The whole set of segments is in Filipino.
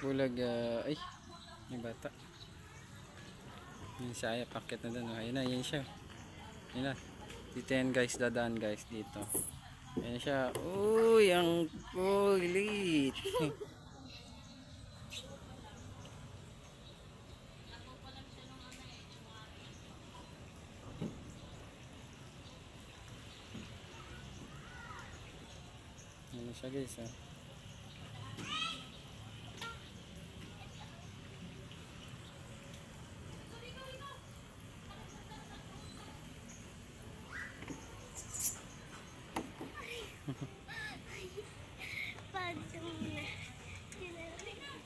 Bulag, ay, may bata. Yung siya, pakit na doon. Ayun na, yun siya. Ayun na. Dito yan guys, dadaan guys dito. Ayun siya. Uy, ang kulit. Ayun siya guys, ha.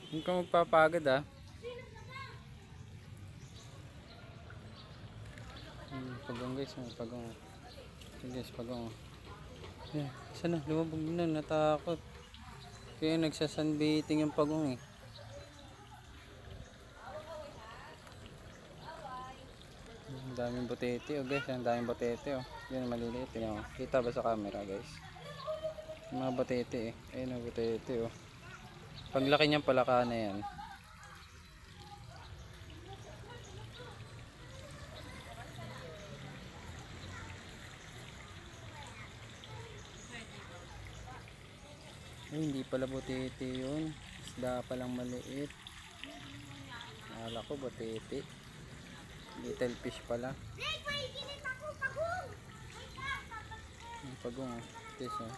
Hindi ka magpapagod, ha. Pagong guys, pagong. Ayun guys, pagong. Yeah, sana lumabog na, natakot. Kaya nagsasunbathing yung pagong eh. Ang daming butete oh guys, ang daming butete oh. Yan maliliit yun oh. Kita ba sa camera guys? Yung mga butete eh. Ayun ang butete oh. Paglaki niyan palaka na yan. Ay, hindi pala butete yun. Isda palang maliit. Akala ko butete. Little fish pala. Ang pagong oh. This oh.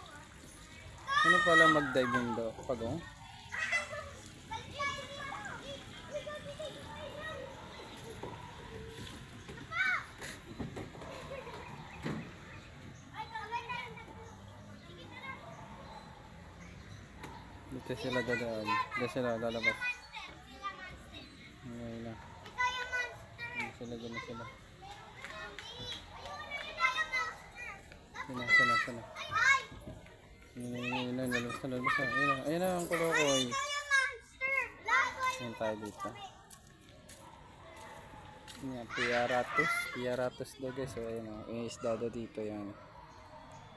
Ano pala mag-dive yun daw? Pagong? Dito sila dadaan. Dito sila lalabas. Ngayon na. Dito sila, dyan na sila. Sana. Ayun na, lalabas na. Ayun na ang kulokoy. Ayun tayo dito. Yan, Piaratus daw guys. So, ayun o, yung isda daw dito yan.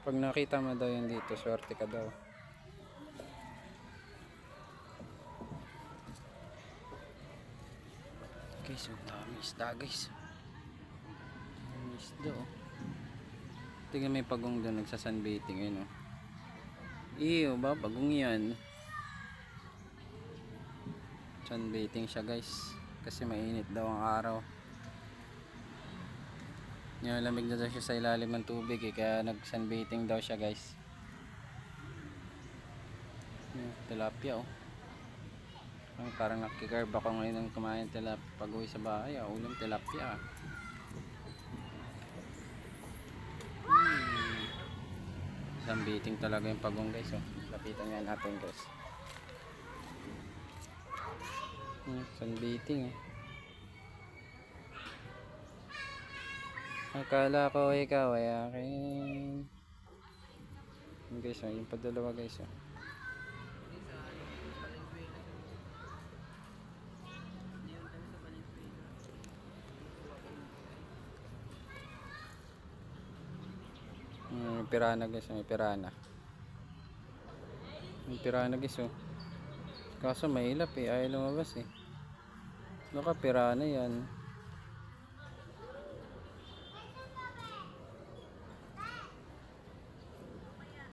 Pag nakita mo daw yan dito, swerte ka daw. Guys, ang dami isda guys. Ang isda oh. Tingnan may pagong doon nagsasunbathing ayun oh. Iyo ba, pagong yan. Sunbathing siya guys. Kasi mainit daw ang araw. Yung lamig na daw siya sa ilalim ng tubig eh. Kaya nag-sunbathing daw siya guys. Tilapia oh. Parang nakikarb ako ngayon ng kumain tilapia. Pag uwi sa bahay, ulam tilapia. Sunbathing talaga yung pagong guys oh. Lapitan nga natin guys. Sunbathing eh. Akala ko ikaw ay akin. Guys oh, yung padalawa guys oh. May pirana guys, may pirana. May pirana guys oh. Kaso may ilap eh, ayaw lumabas eh. Baka pirana yan.